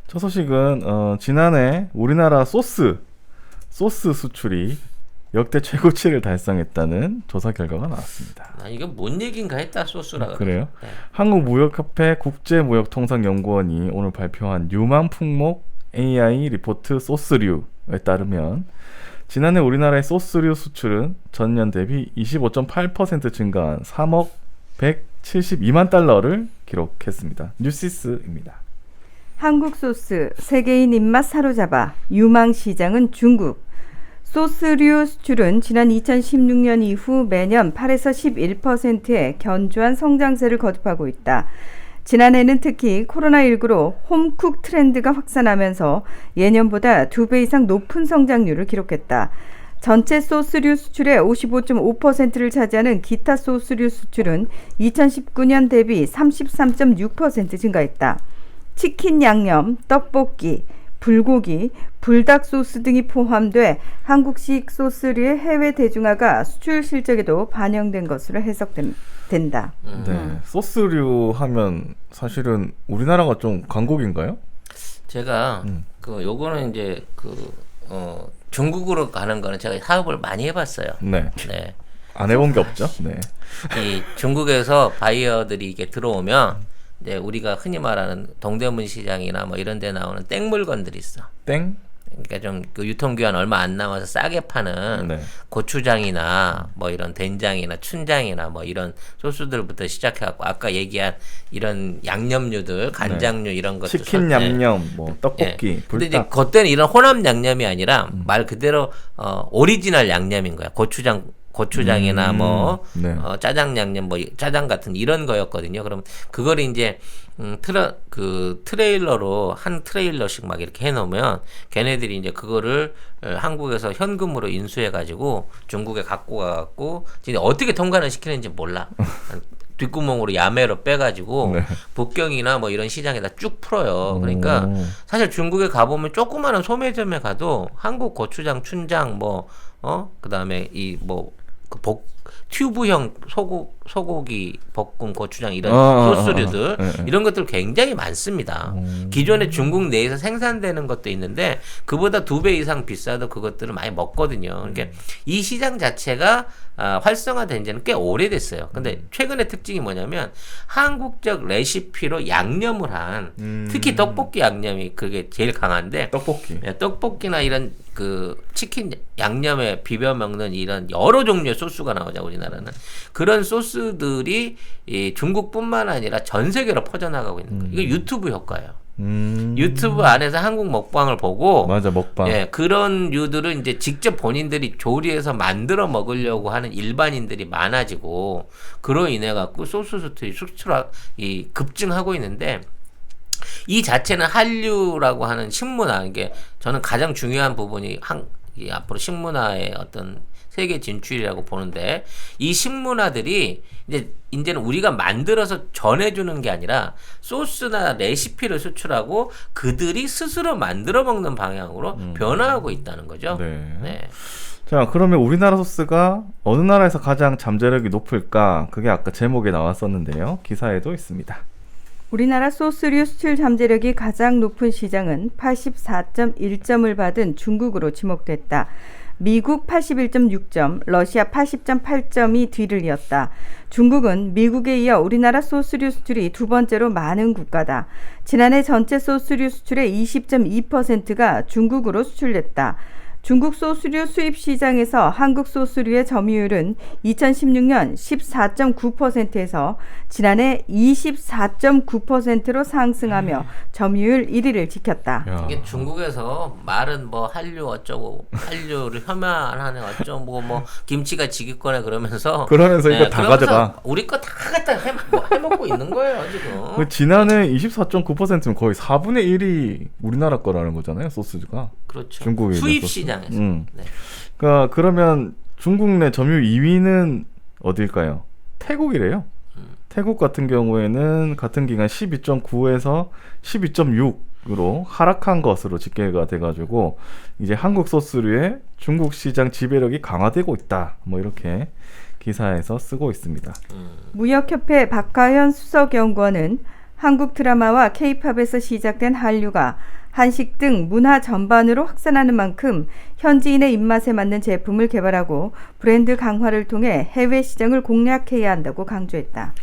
첫 소식은 지난해 우리나라 소스 수출이 역대 최고치를 달성했다는 조사 결과가 나왔습니다. 이거 뭔 얘기인가 했다 소스라. 그래요? 네. 한국무역협회 국제무역통상연구원이 오늘 발표한 유망품목 AI 리포트 소스류에 따르면 지난해 우리나라의 소스류 수출은 전년 대비 25.8% 증가한 3억 172만 달러를 기록했습니다. 뉴시스입니다. 한국 소스 세계인 입맛 사로잡아 유망 시장은 중국. 소스류 수출은 지난 2016년 이후 매년 8에서 11%의 견조한 성장세를 거듭하고 있다. 지난해는 특히 코로나19로 홈쿡 트렌드가 확산하면서 예년보다 2배 이상 높은 성장률을 기록했다. 전체 소스류 수출의 55.5%를 차지하는 기타 소스류 수출은 2019년 대비 33.6% 증가했다. 치킨 양념, 떡볶이, 불고기, 불닭 소스 등이 포함돼 한국식 소스류의 해외 대중화가 수출 실적에도 반영된 것으로 해석된다. 네, 소스류 하면 사실은 우리나라가 좀 강국인가요? 제가 요거는 이제 중국으로 가는 거는 제가 사업을 많이 해봤어요. 네. 네. 안 해본 게 없죠. 네. 이 중국에서 바이어들이 이게 들어오면 이제 우리가 흔히 말하는 동대문 시장이나 뭐 이런 데 나오는 땡 물건들이 있어. 땡? 그러니까 좀 그 유통기한 얼마 안 남아서 싸게 파는 네. 고추장이나 뭐 이런 된장이나 춘장이나 뭐 이런 소스들부터 시작해갖고 아까 얘기한 이런 양념류들 간장류 이런 것들 치킨 양념, 뭐 떡볶이, 예. 근데 이제 불닭. 그때는 이런 혼합 양념이 아니라 말 그대로 오리지널 양념인 거야. 고추장이나 뭐 네. 짜장 양념 뭐 짜장 같은 이런 거였거든요. 그럼 그걸 이제 트레일러로 한 트레일러씩 막 이렇게 해놓으면 걔네들이 이제 그거를 한국에서 현금으로 인수해가지고 중국에 갖고 가갖고 진짜 어떻게 통관을 시키는지 몰라. 뒷구멍으로 야매로 빼가지고 네. 북경이나 뭐 이런 시장에다 쭉 풀어요. 그러니까 사실 중국에 가보면 조그마한 소매점에 가도 한국 고추장, 춘장 그다음에 튜브형 소고기 볶음 고추장 이런 소스류들 이런 것들 굉장히 많습니다. 기존에 중국 내에서 생산되는 것도 있는데 그보다 2배 이상 비싸도 그것들을 많이 먹거든요. 그러니까 이 시장 자체가 활성화된 지는 꽤 오래됐어요. 근데 최근의 특징이 뭐냐면 한국적 레시피로 양념을 한 특히 떡볶이 양념이 그게 제일 강한데 떡볶이나 이런 그 치킨 양념에 비벼 먹는 이런 여러 종류의 소스가 나오죠. 우리나라는 그런 소스들이 이 중국뿐만 아니라 전 세계로 퍼져나가고 있는 거예요. 이거 유튜브 효과예요. 유튜브 안에서 한국 먹방을 보고 맞아, 먹방. 예, 그런 류들을 이제 직접 본인들이 조리해서 만들어 먹으려고 하는 일반인들이 많아지고 그로 인해 갖고 소스 수출이 급증하고 있는데 이 자체는 한류라고 하는 식문화 이게 저는 가장 중요한 부분이 이 앞으로 식문화의 어떤 세계 진출이라고 보는데 이 식문화들이 이제는 우리가 만들어서 전해주는 게 아니라 소스나 레시피를 수출하고 그들이 스스로 만들어 먹는 방향으로 변화하고 있다는 거죠. 네. 네. 자, 그러면 우리나라 소스가 어느 나라에서 가장 잠재력이 높을까? 그게 아까 제목에 나왔었는데요. 기사에도 있습니다. 우리나라 소스류 수출 잠재력이 가장 높은 시장은 84.1점을 받은 중국으로 지목됐다. 미국 81.6점, 러시아 80.8점이 뒤를 이었다. 중국은 미국에 이어 우리나라 소스류 수출이 두 번째로 많은 국가다. 지난해 전체 소스류 수출의 20.2%가 중국으로 수출됐다. 중국 소스류 수입 시장에서 한국 소스류의 점유율은 2016년 14.9%에서 지난해 24.9%로 상승하며 점유율 1위를 지켰다. 이게 중국에서 말은 뭐 한류 어쩌고 한류를 혐오하는 어쩌고 뭐 김치가 지기거나 그러면서 이거 다 가져가. 우리 거 다 갖다 해먹고 있는 거예요 지금. 지난해 24.9%면 거의 4분의 1이 우리나라 거라는 거잖아요, 소스가. 그렇죠. 중국에 수입 시장에서. 네. 그러니까 그러면 중국 내 점유율 2위는 어딜까요? 태국이래요. 태국 같은 경우에는 같은 기간 12.9에서 12.6으로 하락한 것으로 집계가 돼가지고 이제 한국 소스류의 중국 시장 지배력이 강화되고 있다. 뭐 이렇게 기사에서 쓰고 있습니다. 무역협회 박하현 수석연구원은 한국 드라마와 K-팝에서 시작된 한류가 한식 등 문화 전반으로 확산하는 만큼 현지인의 입맛에 맞는 제품을 개발하고 브랜드 강화를 통해 해외 시장을 공략해야 한다고 강조했다.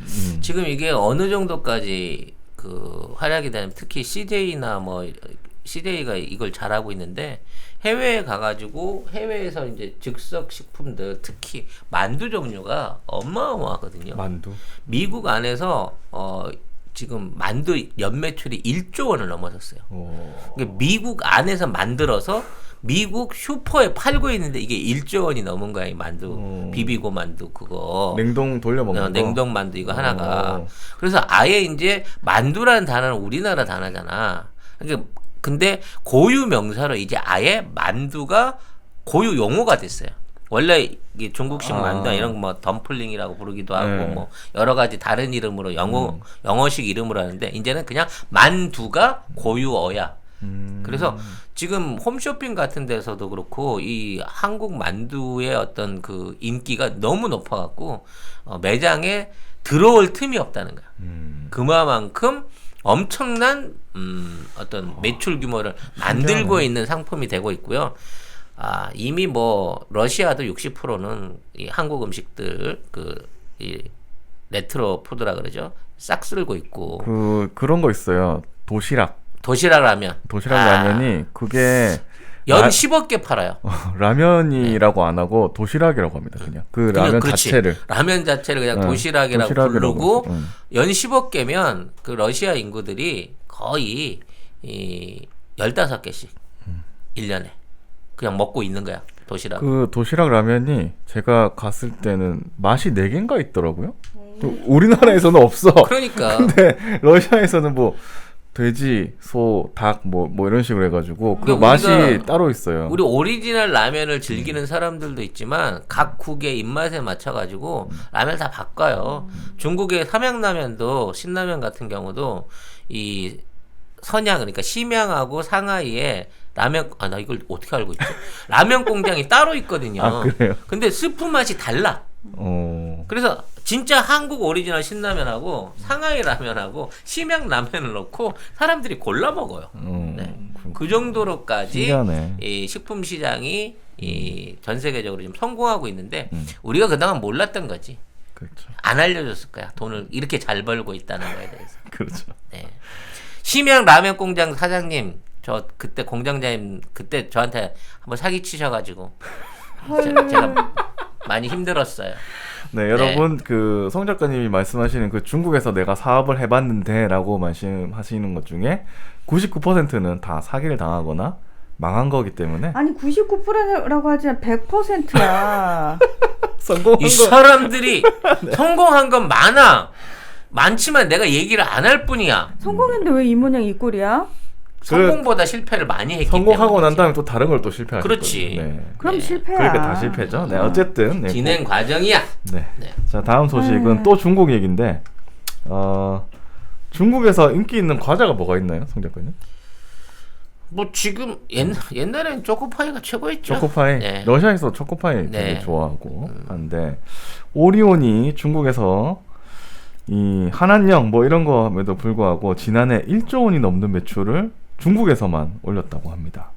지금 이게 어느 정도까지 그 활약이 되냐면 특히 CJ나 뭐 CJ가 이걸 잘하고 있는데 해외에 가가지고 해외에서 이제 즉석 식품들 특히 만두 종류가 어마어마하거든요. 만두. 미국 안에서 지금 만두 연매출이 1조 원을 넘어섰어요. 그러니까 미국 안에서 만들어서 미국 슈퍼에 팔고 있는데 이게 1조 원이 넘은 거야, 이 만두. 비비고 만두 그거. 냉동 돌려 먹는 거. 냉동 만두 이거 하나가. 그래서 아예 이제 만두라는 단어는 우리나라 단어잖아. 그러니까 근데 고유 명사로 이제 아예 만두가 고유 용어가 됐어요. 원래 이게 중국식 만두 이런 거 뭐 덤플링이라고 부르기도 하고 뭐 여러 가지 다른 이름으로 영어식 이름으로 하는데 이제는 그냥 만두가 고유어야. 그래서 지금 홈쇼핑 같은 데서도 그렇고 이 한국 만두의 어떤 그 인기가 너무 높아갖고 매장에 들어올 틈이 없다는 거야. 그만큼 엄청난 어떤 매출 규모를 만들고 있는 상품이 되고 있고요. 이미 뭐 러시아도 60%는 이 한국 음식들 이 레트로 푸드라 그러죠. 싹 쓸고 있고. 그런 거 있어요. 도시락 라면. 라면이 그게 연 10억 개 팔아요. 라면이라고 안 하고 도시락이라고 합니다. 그냥 라면 그렇지. 자체를. 라면 자체를 그냥 도시락이라고 부르고 연 10억 개면 그 러시아 인구들이 거의 15개씩 1년에 그냥 먹고 있는 거야. 도시락. 그 도시락 라면이 제가 갔을 때는 맛이 4개인가 있더라고요. 또 우리나라에서는 없어. 그러니까. 근데 러시아에서는 뭐 돼지, 소, 닭 뭐 이런 식으로 해가지고 그 그러니까 맛이 따로 있어요. 우리 오리지널 라면을 즐기는 사람들도 있지만 각 국의 입맛에 맞춰가지고 라면을 다 바꿔요. 중국의 삼양라면도 신라면 같은 경우도 이 선양 그러니까 심양하고 상하이에 라면 나 이걸 어떻게 알고 있지? 라면 공장이 따로 있거든요. 그래요? 근데 스프 맛이 달라. 그래서 진짜 한국 오리지널 신라면하고 상하이 라면하고 심양 라면을 넣고 사람들이 골라 먹어요. 네. 그 정도로까지 신기하네. 이 식품 시장이 전 세계적으로 좀 성공하고 있는데 우리가 그동안 몰랐던 거지. 그렇죠. 안 알려줬을 거야. 돈을 이렇게 잘 벌고 있다는 거에 대해서. 그렇죠. 네. 심양 라면 공장 사장님, 저 그때 공장장님 그때 저한테 한번 사기 치셔가지고 제가 많이 힘들었어요. 네, 여러분 그 송 작가님이 말씀하시는 그 중국에서 내가 사업을 해봤는데라고 말씀하시는 것 중에 99%는 다 사기를 당하거나 망한 거기 때문에. 아니 99%라고 하지 100%야. 성공한 이 사람들이 성공한 건 많지만 내가 얘기를 안 할 뿐이야. 성공했는데 왜 이 모양 이 꼴이야? 성공보다 실패를 많이 했기 성공하고 때문에. 난 다음에 또 다른 걸 또 실패하셨거든요. 그렇지. 네. 그럼 실패야. 그러니까 다 실패죠. 네, 어쨌든 네, 진행 과정이야. 네. 네. 자, 다음 소식은 또 중국 얘기인데 중국에서 인기 있는 과자가 뭐가 있나요, 송 작가님? 뭐 지금 옛날엔 초코파이가 최고였죠. 초코파이. 네. 러시아에서 초코파이 되게 네. 좋아하고 하는데 오리온이 중국에서 이 한한령 뭐 이런 거에도 불구하고 지난해 1조 원이 넘는 매출을 중국에서만 올렸다고 합니다.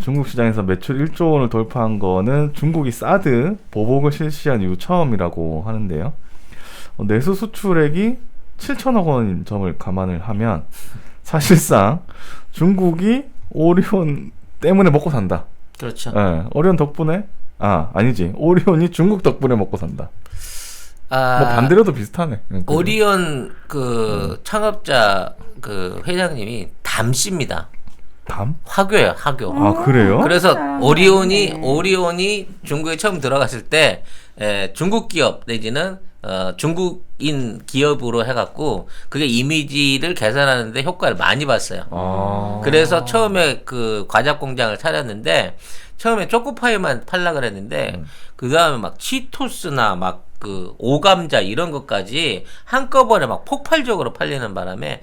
중국 시장에서 매출 1조 원을 돌파한 거는 중국이 사드 보복을 실시한 이후 처음이라고 하는데요. 내수 수출액이 7천억 원인 점을 감안을 하면 사실상 중국이 오리온 때문에 먹고 산다. 그렇죠. 네, 오리온 덕분에 아니지. 오리온이 중국 덕분에 먹고 산다. 뭐 반대로도 비슷하네. 그러니까. 오리온 그 창업자 그 회장님이 담씨입니다. 담? 화교예요, 화교. 그래요? 그래서 사람이 오리온이 중국에 처음 들어갔을 때 중국 기업 내지는 중국인 기업으로 해갖고 그게 이미지를 개선하는데 효과를 많이 봤어요. 그래서 처음에 그 과자 공장을 차렸는데 처음에 초코파이만 팔라 그랬는데 그 다음에 막 치토스나 막 그 오감자 이런 것까지 한꺼번에 막 폭발적으로 팔리는 바람에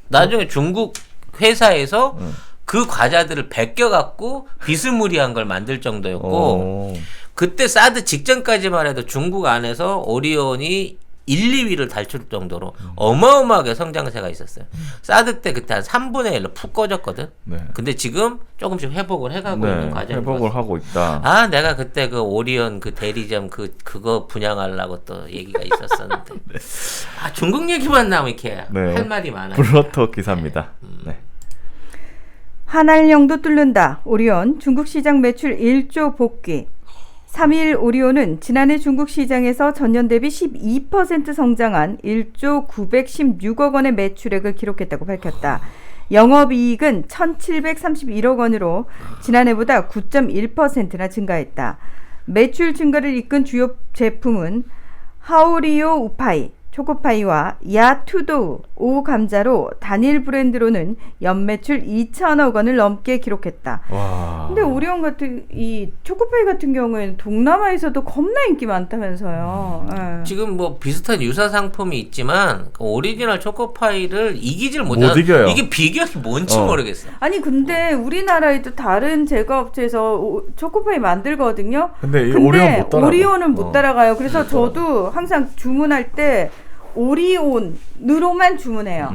나중에 중국 회사에서 그 과자들을 베껴갖고 비스무리한 걸 만들 정도였고 그때 사드 직전까지만 해도 중국 안에서 오리온이 1, 2위를 달출 정도로 어마어마하게 성장세가 있었어요. 사드 때 그때 한 3분의 1로 푹 꺼졌거든. 네. 근데 지금 조금씩 회복을 해가고 네, 있는 과정인 것 회복을 같아요. 하고 있다. 아, 내가 그때 그 오리온 그 대리점 그거 분양하려고 또 얘기가 있었었는데. 아, 중국 얘기만 나오면 이렇게 네. 할 말이 많아요. 블러터 기사입니다. 네. 한알령도 뚫는다. 오리온 중국 시장 매출 1조 복귀. 3일 오리온은 지난해 중국 시장에서 전년 대비 12% 성장한 1조 916억 원의 매출액을 기록했다고 밝혔다. 영업이익은 1,731억 원으로 지난해보다 9.1%나 증가했다. 매출 증가를 이끈 주요 제품은 하오리오 우파이, 초코파이와 야투도우, 오감자로 단일 브랜드로는 연매출 2천억 원을 넘게 기록했다. 와. 근데 오리온 같은 이 초코파이 같은 경우에는 동남아에서도 겁나 인기 많다면서요. 예. 지금 뭐 비슷한 유사 상품이 있지만 그 오리지널 초코파이를 이기질 못 못하는 이겨요. 이게 비결이 뭔지 모르겠어. 아니 근데 우리나라에도 다른 제과업체에서 초코파이 만들거든요. 근데 이 오리온 못 따라가. 오리온은 못 따라가요. 그래서 저도 항상 주문할 때 오리온으로만 주문해요.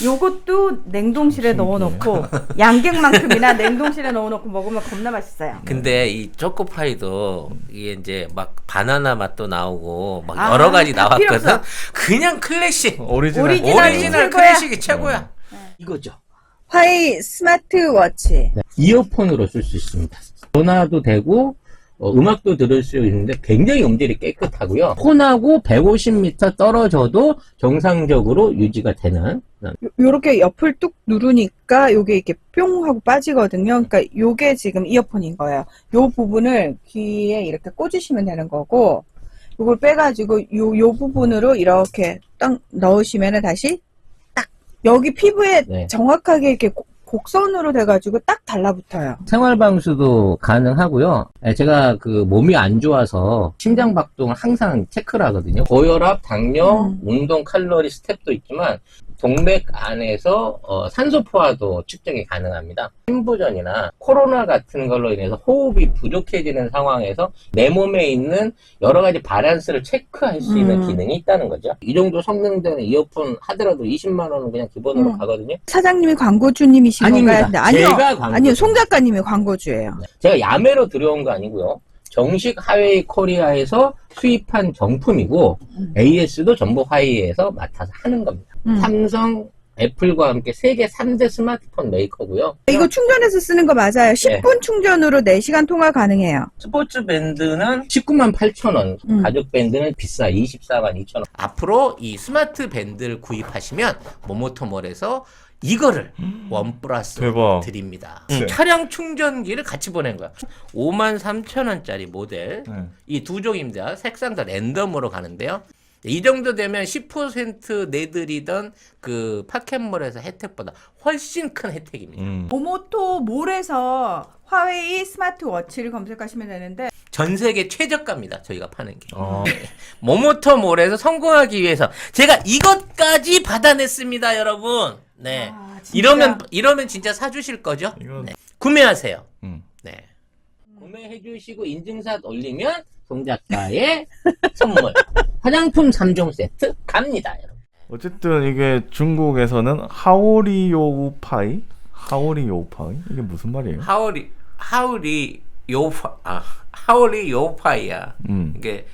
요것도 냉동실에 넣어놓고 양갱만큼이나 냉동실에 넣어놓고 먹으면 겁나 맛있어요. 근데 이 초코파이도 이게 이제 막 바나나 맛도 나오고 막 여러 가지 다 필요 나왔거든. 없어. 그냥 클래식. 오리지널이 오리지널 최고야. 클래식이 최고야. 이거죠. 화이 스마트워치. 이어폰으로 쓸 수 있습니다. 전화도 되고 음악도 들을 수 있는데 굉장히 음질이 깨끗하고요. 폰하고 150m 떨어져도 정상적으로 유지가 되는 요렇게 옆을 뚝 누르니까 요게 이렇게 뿅 하고 빠지거든요. 그러니까 요게 지금 이어폰인 거예요. 요 부분을 귀에 이렇게 꽂으시면 되는 거고, 요걸 빼가지고 요 부분으로 이렇게 딱 넣으시면은 다시 딱 여기 피부에 네. 정확하게 이렇게 곡선으로 돼가지고 딱 달라붙어요. 생활방수도 가능하고요. 제가 그 몸이 안 좋아서 심장박동을 항상 체크를 하거든요. 고혈압, 당뇨, 운동 칼로리 스텝도 있지만 동맥 안에서 산소 포화도 측정이 가능합니다. 심부전이나 코로나 같은 걸로 인해서 호흡이 부족해지는 상황에서 내 몸에 있는 여러 가지 바란스를 체크할 수 있는 기능이 있다는 거죠. 이 정도 성능 되는 이어폰 하더라도 20만 원은 그냥 기본으로 가거든요. 사장님이 광고주님이신 아닙니다. 건가요? 아니요. 제가 광고주. 아니요. 송 작가님이 광고주예요. 제가 야매로 들여온 거 아니고요. 정식 하웨이 코리아에서 수입한 정품이고 AS도 전부 화웨이에서 맡아서 하는 겁니다. 삼성, 애플과 함께 세계 3대 스마트폰 메이커고요. 이거 충전해서 쓰는 거 맞아요. 10분 충전으로 4시간 통화 가능해요. 스포츠 밴드는 19만 8천 원, 가죽 밴드는 비싸 24만 2천 원. 앞으로 이 스마트 밴드를 구입하시면 모모토몰에서 이거를 원 플러스 대박. 드립니다. 네. 차량 충전기를 같이 보낸 거야. 53,000원짜리 모델 네. 이 두 종입니다. 색상 다 랜덤으로 가는데요. 이 정도 되면 10% 내드리던 그 파켓몰에서 혜택보다 훨씬 큰 혜택입니다. 모모토 몰에서 화웨이 스마트워치를 검색하시면 되는데 전 세계 최저가입니다. 저희가 파는 게. 어. 모모토몰에서 성공하기 위해서 제가 이것까지 받아냈습니다, 여러분. 네. 아, 진짜. 이러면 진짜 사주실 거죠? 이건- 네. 구매하세요. 네. 구매해주시고 인증샷 올리면 송 작가의 선물 화장품 3종 세트 갑니다, 여러분. 어쨌든 이게 중국에서는 하오리오파이? 하오리오파이? 이게 무슨 말이에요? 하울이 요파이야. 이게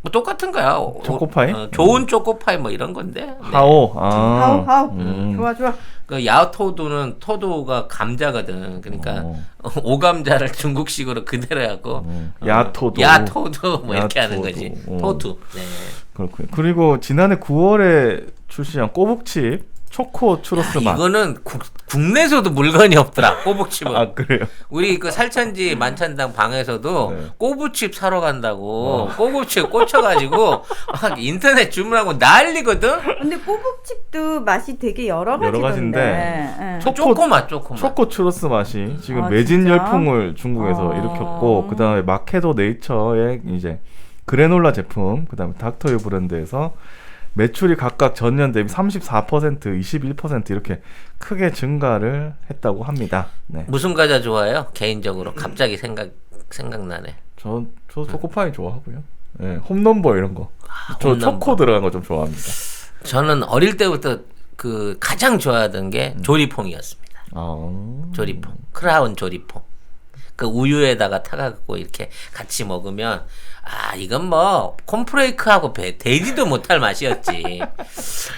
뭐 똑같은 거야. 초코파이? 좋은 초코파이 뭐 이런 건데. 네. 하오. 아. 하우. 좋아 좋아. 그 야토도는 토도가 감자거든. 그러니까 오감자를 중국식으로 그대로 해갖고 야토도. 야토도 뭐 이렇게 하는 야토도. 거지. 토두. 네. 그렇군요. 그리고 지난해 9월에 출시한 꼬북칩 초코 추로스 맛. 이거는 국내에서도 물건이 없더라. 꼬북칩은. 아, 그래요? 우리 그 살천지 만찬당 방에서도 네. 꼬부칩 사러 간다고 꼬부칩 꽂혀가지고 막 인터넷 주문하고 난리거든. 근데 꼬북칩도 맛이 되게 여러 가지던데. 가지인데 예. 초코맛. 초코 추로스 맛이 지금 아, 매진 진짜? 열풍을 중국에서 일으켰고, 그 다음에 마케도 네이처의 이제 그래놀라 제품, 그 다음에 닥터유 브랜드에서 매출이 각각 전년 대비 34%, 21% 이렇게 크게 증가를 했다고 합니다. 네. 무슨 과자 좋아해요? 개인적으로 갑자기 생각나네. 저 초코파이 좋아하고요. 예, 홈런버 이런 거. 저 홈런버. 초코 들어간 거 좀 좋아합니다. 저는 어릴 때부터 그 가장 좋아하던 게 조리퐁이었습니다. 아. 조리퐁, 크라운 조리퐁. 그 우유에다가 타갖고 이렇게 같이 먹으면 이건 뭐 콘프레이크하고 되지도 못할 맛이었지.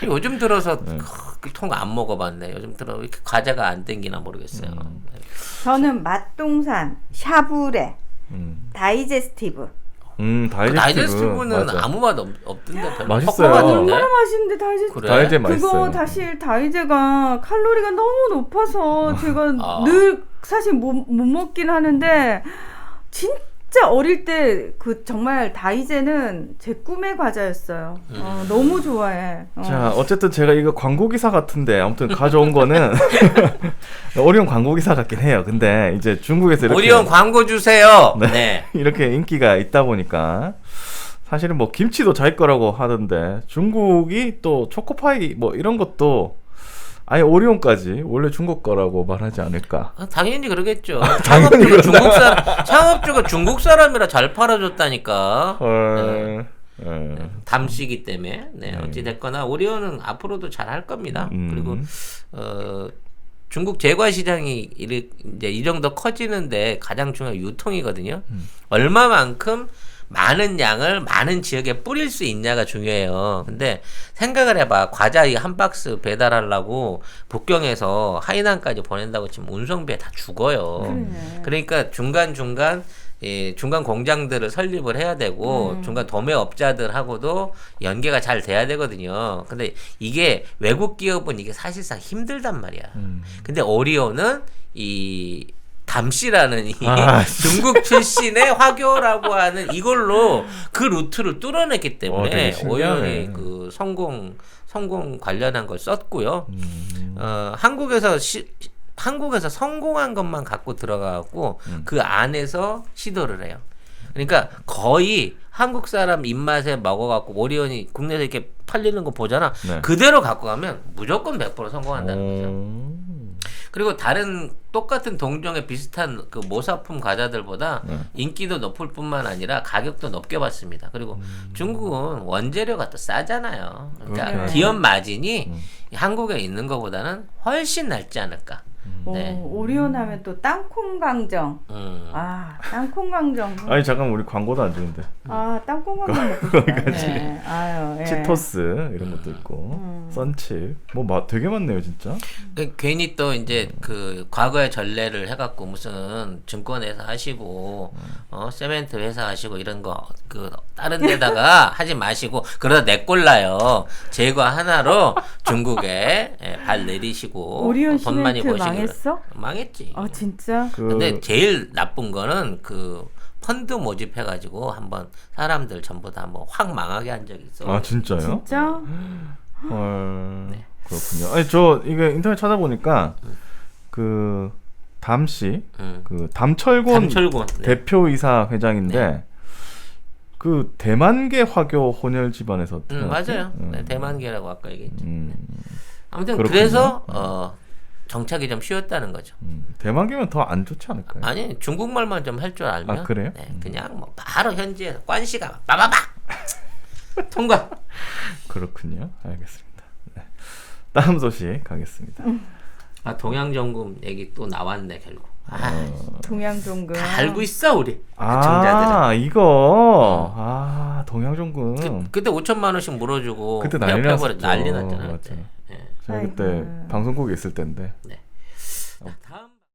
요즘 들어서 그 통 안 먹어봤네. 요즘 들어 이렇게 과자가 안 땡기나 모르겠어요. 저는 맛동산, 샤브레, 다이제스티브. 다이제스티브는 맞아. 아무 맛 없던데 별로 맛있어요. 퍽퍽하던데? 얼마나 맛있는데 다이제스티브. 그래? 다이제 그거 맛있어요. 사실 다이제가 칼로리가 너무 높아서 제가 늘 사실 못 먹긴 하는데 진짜 어릴 때 그 정말 다이제는 제 꿈의 과자였어요. 너무 좋아해. 자, 어쨌든 제가 이거 광고 기사 같은데 아무튼 가져온 거는 오리온 광고 기사 같긴 해요. 근데 이제 중국에서 이렇게 오리온 광고 주세요. 네. 이렇게 인기가 있다 보니까 사실은 뭐 김치도 자기 거라고 하던데 중국이 또 초코파이 뭐 이런 것도 아예 오리온까지 원래 중국 거라고 말하지 않을까. 당연히 그러겠죠. 당연히 창업주가 중국 사람이라 잘 팔아줬다니까. 헐. 담시기 때문에. 네, 어찌 됐거나 오리온은 앞으로도 잘 할 겁니다. 그리고 중국 제과 시장이 이제 이 정도 커지는데 가장 중요한 유통이거든요. 얼마만큼 많은 양을 많은 지역에 뿌릴 수 있냐가 중요해요. 근데 생각을 해봐. 과자 이 한 박스 배달하려고 북경에서 하이난까지 보낸다고 치면 운송비에 다 죽어요. 그러니까 중간중간 중간 공장들을 설립을 해야 되고 중간 도매업자들하고도 연계가 잘 돼야 되거든요. 근데 이게 외국 기업은 이게 사실상 힘들단 말이야. 근데 오리온은 이 담씨라는 이 중국 출신의 화교라고 하는 이걸로 그 루트를 뚫어냈기 때문에 오히려 그 성공 관련한 걸 썼고요. 한국에서 성공한 것만 갖고 들어가고 그 안에서 시도를 해요. 그러니까 거의 한국 사람 입맛에 먹어갖고 오리온이 국내에서 이렇게 팔리는 거 보잖아. 네. 그대로 갖고 가면 무조건 100% 성공한다는 거죠. 그리고 다른 똑같은 동종의 비슷한 그 모사품 과자들보다 인기도 높을 뿐만 아니라 가격도 높게 받습니다. 그리고 중국은 원재료가 또 싸잖아요. 그러니까 기업 마진이 한국에 있는 것보다는 훨씬 낮지 않을까. 네. 오리온 하면 또 땅콩 강정. 땅콩 강정. 아니 잠깐 우리 광고도 안 주는데. 땅콩 강정 먹고 싶다. 네. 아유, 예. 치토스 이런 것도 있고 썬칩 뭐 되게 많네요 진짜. 괜히 또 이제 그 과거의 전례를 해갖고 무슨 증권회사 하시고 세멘트 회사 하시고 이런 거 그 다른 데다가 하지 마시고 그러다 내꼴나요. 제과 하나로 중국에 발 내리시고 오리온 돈 많이 시멘트 버시고 망했어? 망했지. 진짜? 근데 제일 나쁜 거는 그 펀드 모집해가지고 한번 사람들 전부 다 뭐 확 망하게 한 적이 있어. 진짜요? 진짜? 헐. 그렇군요. 아니 저 이게 인터넷 찾아보니까 그 담씨 그 담철곤 대표이사 회장인데 그 대만계 화교 혼혈 집안에서 맞아요. 대만계라고 아까 얘기했죠. 아무튼 그렇군요. 그래서 정착이 좀 쉬웠다는 거죠. 대만계면 더 안 좋지 않을까요? 아니 중국말만 좀 할 줄 알면 그래요? 그냥 뭐 바로 현지에서 관시가 빠바박 통과. 그렇군요. 알겠습니다. 네. 다음 소식 가겠습니다. 동양정금 얘기 또 나왔네 결국. 동양종금. 다 알고 있어 우리 청자들은. 이거 동양종금. 그때 5천만 원씩 물어주고 그때 난리 났었죠. 난리 났잖아요. 맞죠. 네. 제가 그때 방송국에 있을 때인데 네.